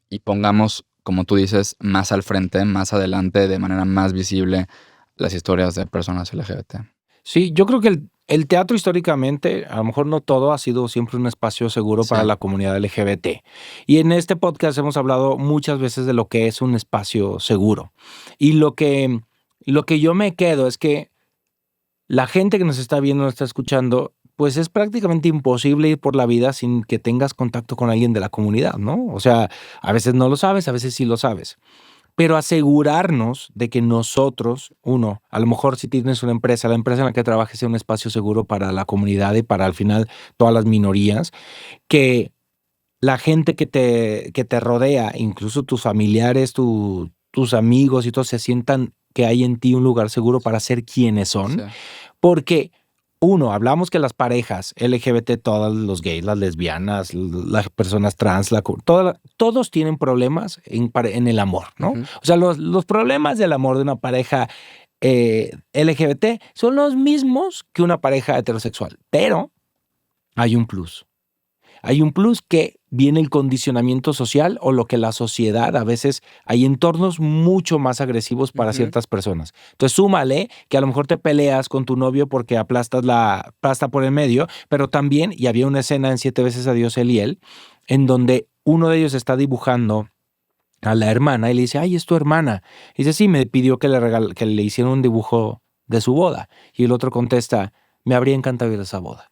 y pongamos, como tú dices, más al frente, más adelante, de manera más visible, las historias de personas LGBT. Sí, yo creo que el teatro históricamente, a lo mejor no todo, ha sido siempre un espacio seguro Sí, para la comunidad LGBT. Y en este podcast hemos hablado muchas veces de lo que es un espacio seguro. Y lo que yo me quedo es que la gente que nos está viendo, nos está escuchando, pues es prácticamente imposible ir por la vida sin que tengas contacto con alguien de la comunidad, ¿no? O sea, a veces no lo sabes, a veces sí lo sabes. Pero asegurarnos de que nosotros, uno, a lo mejor si tienes una empresa, la empresa en la que trabajes sea un espacio seguro para la comunidad y para al final todas las minorías, que la gente que te rodea, incluso tus familiares, tus amigos y todos se sientan que hay en ti un lugar seguro para ser quienes sí, son. Porque, uno, hablamos que las parejas LGBT, todos los gays, las lesbianas, las personas trans, todos tienen problemas en el amor, ¿no? ujú, O sea, los problemas del amor de una pareja LGBT son los mismos que una pareja heterosexual, pero hay un plus. Hay un plus que viene el condicionamiento social o lo que la sociedad, a veces hay entornos mucho más agresivos para ujú. ciertas personas. Entonces súmale que a lo mejor te peleas con tu novio porque aplastas la plasta por el medio, pero también, y había una escena en Siete veces a Dios él y él, en donde uno de ellos está dibujando a la hermana y le dice, ay, es tu hermana. Y dice, sí, me pidió que le hiciera un dibujo de su boda. Y el otro contesta, me habría encantado ir a esa boda.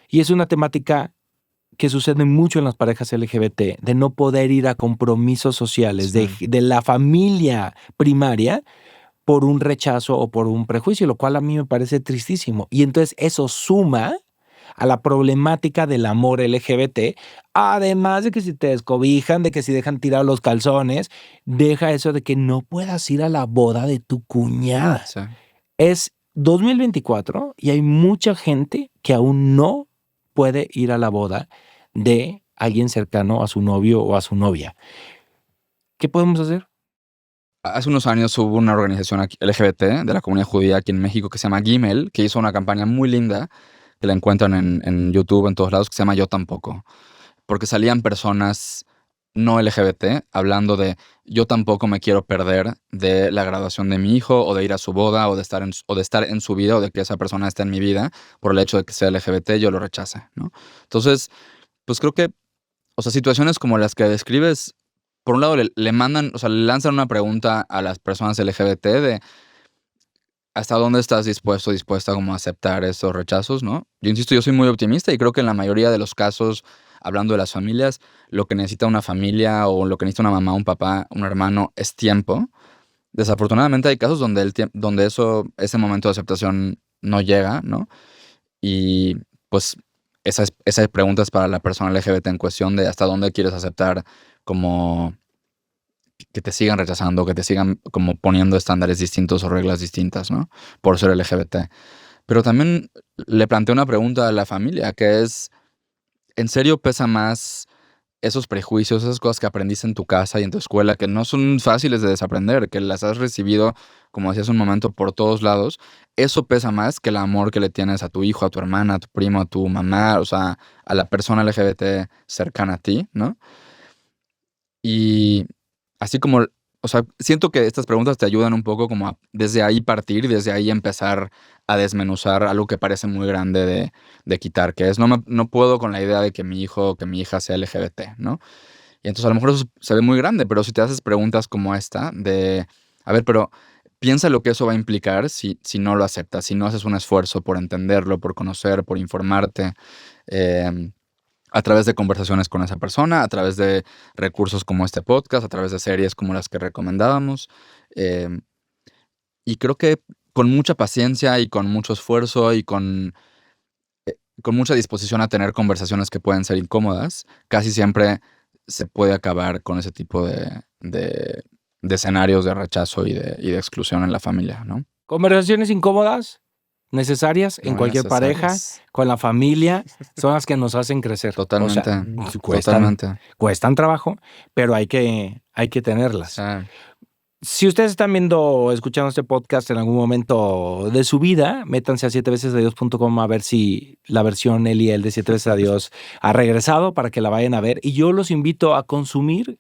Y es una temática que sucede mucho en las parejas LGBT, de no poder ir a compromisos sociales, Sí. de la familia primaria por un rechazo o por un prejuicio, lo cual a mí me parece tristísimo. Y entonces eso suma a la problemática del amor LGBT, además de que si te descobijan, de que si dejan tirados los calzones, deja eso de que no puedas ir a la boda de tu cuñada. Sí. Es 2024 y hay mucha gente que aún no puede ir a la boda de alguien cercano a su novio o a su novia. ¿Qué podemos hacer? Hace unos años hubo una organización aquí, LGBT de la comunidad judía aquí en México que se llama Gimel, que hizo una campaña muy linda, que la encuentran en YouTube, en todos lados, que se llama Yo Tampoco. Porque salían personas no LGBT hablando de yo tampoco me quiero perder de la graduación de mi hijo o de ir a su boda o de estar en su vida o de que esa persona esté en mi vida por el hecho de que sea LGBT, yo lo rechace, ¿no? Entonces, pues creo que, o sea, situaciones como las que describes, por un lado le mandan, o sea, le lanzan una pregunta a las personas LGBT de hasta dónde estás dispuesta como a aceptar esos rechazos, ¿no? Yo insisto, yo soy muy optimista y creo que en la mayoría de los casos, hablando de las familias, lo que necesita una familia o lo que necesita una mamá, un papá, un hermano es tiempo. Desafortunadamente hay casos donde donde ese momento de aceptación no llega, ¿no? Y pues esa pregunta es para la persona LGBT en cuestión de hasta dónde quieres aceptar como que te sigan rechazando, que te sigan como poniendo estándares distintos o reglas distintas, ¿no? Por ser LGBT. Pero también le planteo una pregunta a la familia, que es, ¿en serio pesa más esos prejuicios, esas cosas que aprendiste en tu casa y en tu escuela, que no son fáciles de desaprender, que las has recibido, como decías un momento, por todos lados? Eso pesa más que el amor que le tienes a tu hijo, a tu hermana, a tu primo, a tu mamá, o sea, a la persona LGBT cercana a ti, ¿no? Y así como, o sea, siento que estas preguntas te ayudan un poco como a desde ahí partir, desde ahí empezar a desmenuzar algo que parece muy grande de quitar, que es no puedo con la idea de que mi hijo o que mi hija sea LGBT, ¿no? Y entonces a lo mejor eso se ve muy grande, pero si te haces preguntas como esta de, a ver, pero piensa lo que eso va a implicar si no lo aceptas, si no haces un esfuerzo por entenderlo, por conocer, por informarte, em, a través de conversaciones con esa persona, a través de recursos como este podcast, a través de series como las que recomendábamos. em, y creo que con mucha paciencia y con mucho esfuerzo y con mucha disposición a tener conversaciones que pueden ser incómodas, casi siempre se puede acabar con ese tipo de escenarios de rechazo y de exclusión en la familia, ¿no? Conversaciones incómodas, necesarias en Muy cualquier pareja, necesarias. con la familia, son las que nos hacen crecer. O sea, Totalmente, cuestan, totalmente. cuestan trabajo, pero hay que O tenerlas. sea, Si ustedes están viendo o escuchando este podcast en algún momento de su vida, métanse a 7vecesadios.com a ver si la versión él y él de 7 veces a Dios ha regresado para que la vayan a ver. Y yo los invito a consumir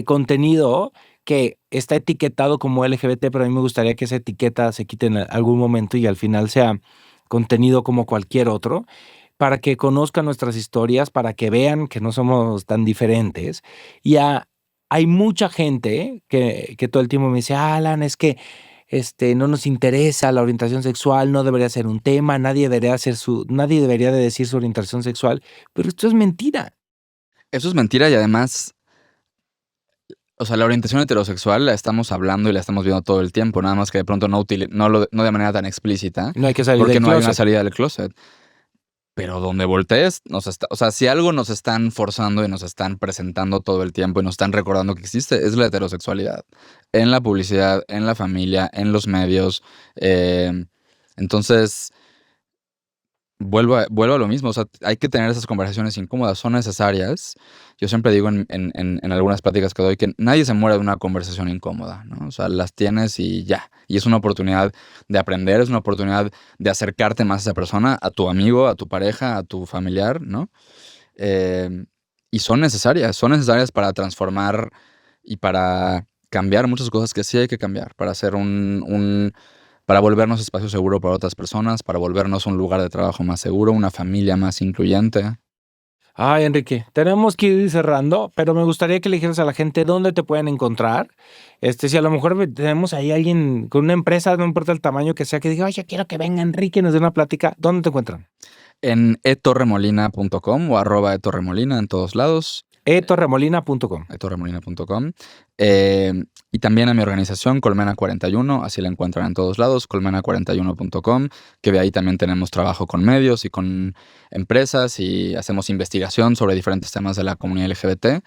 contenido que está etiquetado como LGBT, pero a mí me gustaría que esa etiqueta se quite en algún momento y al final sea contenido como cualquier otro, para que conozcan nuestras historias, para que vean que no somos tan diferentes. Y hay mucha gente que todo el tiempo me dice, Alan, es que no nos interesa la orientación sexual, no debería ser un tema, nadie debería de decir su orientación sexual, pero esto es mentira. eso es mentira y además, o sea, la orientación heterosexual la estamos hablando y la estamos viendo todo el tiempo, nada más que de pronto no de manera tan explícita, No hay que salir porque del no hay una closet. salida del closet. Pero donde voltees, o sea, si algo nos están forzando y nos están presentando todo el tiempo y nos están recordando que existe, es la heterosexualidad. En la publicidad, en la familia, en los medios. Entonces, vuelvo a lo mismo, o sea, hay que tener esas conversaciones incómodas, son necesarias. Yo siempre digo en algunas pláticas que doy que nadie se muere de una conversación incómoda, ¿no? O sea, las tienes y ya. Y es una oportunidad de aprender, es una oportunidad de acercarte más a esa persona, a tu amigo, a tu pareja, a tu familiar, ¿no? Eh, y son necesarias para transformar y para cambiar muchas cosas que sí hay que cambiar, para hacer para volvernos espacio seguro para otras personas, para volvernos un lugar de trabajo más seguro, una familia más incluyente. Ay, Enrique, tenemos que ir cerrando, pero me gustaría que le dijeras a la gente dónde te pueden encontrar. Si a lo mejor tenemos ahí alguien con una empresa, no importa el tamaño que sea, que diga, oye, quiero que venga Enrique y nos dé una plática, ¿dónde te encuentran? En etorremolina.com o @etorremolina en todos lados. etorremolina.com. etorremolina.com. Y también a mi organización, Colmena 41, así la encuentran en todos lados, colmena41.com, que de ahí también tenemos trabajo con medios y con empresas y hacemos investigación sobre diferentes temas de la comunidad LGBT.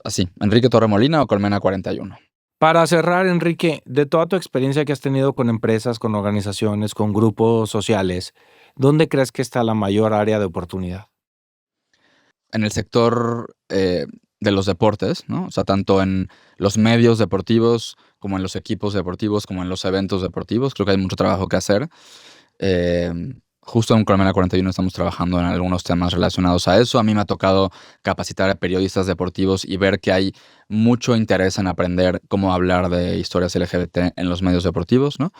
Así, Enrique Torremolina o Colmena 41. Para cerrar, Enrique, de toda tu experiencia que has tenido con empresas, con organizaciones, con grupos sociales, ¿dónde crees que está la mayor área de oportunidad? En el sector de los deportes, ¿no? O sea, tanto en los medios deportivos como en los equipos deportivos, como en los eventos deportivos. Creo que hay mucho trabajo que hacer. Eh, Justo en Colmena 41 estamos trabajando en algunos temas relacionados a eso. A mí me ha tocado capacitar a periodistas deportivos y ver que hay mucho interés en aprender cómo hablar de historias LGBT en los medios deportivos, ¿no?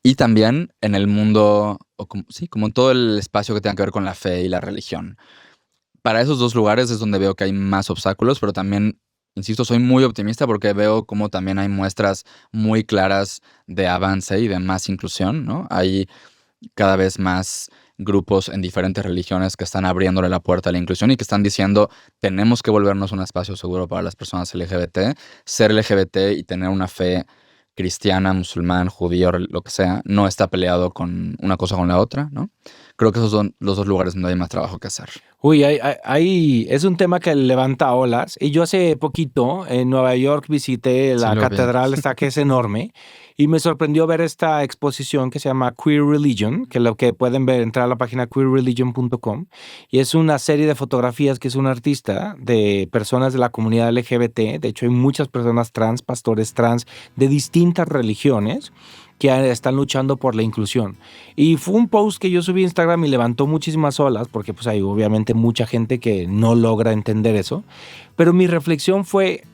Y también en el mundo, como en todo el espacio que tenga que ver con la fe y la religión. Para esos dos lugares es donde veo que hay más obstáculos, pero también, insisto, soy muy optimista porque veo como también hay muestras muy claras de avance y de más inclusión, ¿no? Hay cada vez más grupos en diferentes religiones que están abriéndole la puerta a la inclusión y que están diciendo, tenemos que volvernos un espacio seguro para las personas LGBT. Ser LGBT y tener una fe cristiana, musulmán, judío, lo que sea, no está peleado con una cosa con la otra, ¿no? Creo que esos son los dos lugares donde hay más trabajo que hacer. Uy, es un tema que levanta olas. Y yo hace poquito en Nueva York visité Sí, la lo vi. catedral esta que es enorme y me sorprendió ver esta exposición que se llama Queer Religion, que lo que pueden ver, entrar a la página queerreligion.com y es una serie de fotografías que es un artista de personas de la comunidad LGBT. De hecho, hay muchas personas trans, pastores trans de distintas religiones que están luchando por la inclusión. Y fue un post que yo subí a Instagram y levantó muchísimas olas, porque pues hay obviamente mucha gente que no logra entender eso. Pero mi reflexión fue,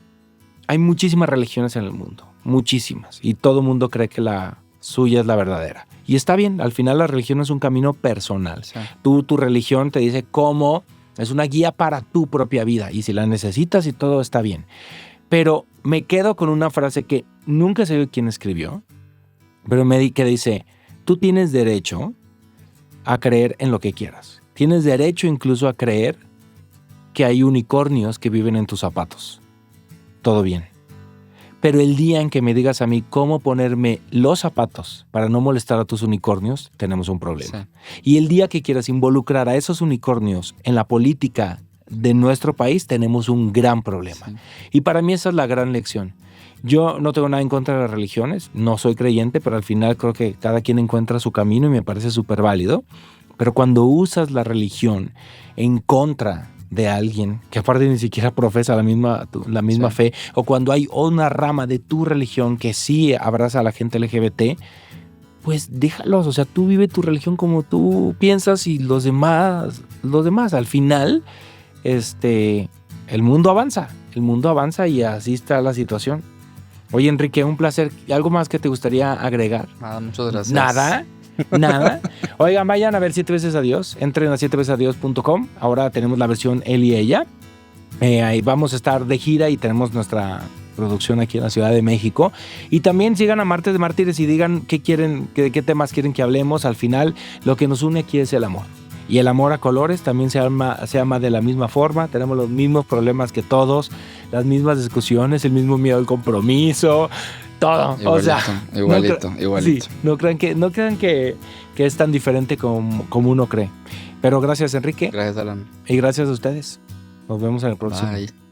hay muchísimas religiones en el mundo, muchísimas, y todo el mundo cree que la suya es la verdadera. Y está bien, al final la religión es un camino personal. Sí. Tu religión te dice cómo, es una guía para tu propia vida, y si la necesitas y todo está bien. Pero me quedo con una frase que nunca sé quién escribió, pero que dice, tú tienes derecho a creer en lo que quieras. Tienes derecho incluso a creer que hay unicornios que viven en tus zapatos. Todo bien. Pero el día en que me digas a mí cómo ponerme los zapatos para no molestar a tus unicornios, tenemos un problema. Sí. Y el día que quieras involucrar a esos unicornios en la política de nuestro país, tenemos un gran problema. Sí. Y para mí esa es la gran lección. Yo no tengo nada en contra de las religiones, no soy creyente, pero al final creo que cada quien encuentra su camino y me parece súper válido. Pero cuando usas la religión en contra de alguien que aparte ni siquiera profesa la misma Sí. fe, o cuando hay una rama de tu religión que sí abraza a la gente LGBT, pues déjalos, o sea, tú vive tu religión como tú piensas y los demás, al final, el mundo avanza y así está la situación. Oye, Enrique, un placer. ¿Algo más que te gustaría agregar? Nada, muchas gracias. Nada. Oigan, vayan a ver 7 veces a Dios. Entren a 7vecesadios.com. Ahora tenemos la versión él y ella. Ahí vamos a estar de gira y tenemos nuestra producción aquí en la Ciudad de México. Y también sigan a Martes de Mártires y digan qué quieren, de qué temas quieren que hablemos. Al final, lo que nos une aquí es el amor. Y el amor a colores también se ama de la misma forma. Tenemos los mismos problemas que todos, las mismas discusiones, el mismo miedo al compromiso, todo. Igualito, o sea, igualito. Sí, no crean que es tan diferente como uno cree. Pero gracias, Enrique. Gracias, Alan. Y gracias a ustedes. Nos vemos en el próximo. Bye.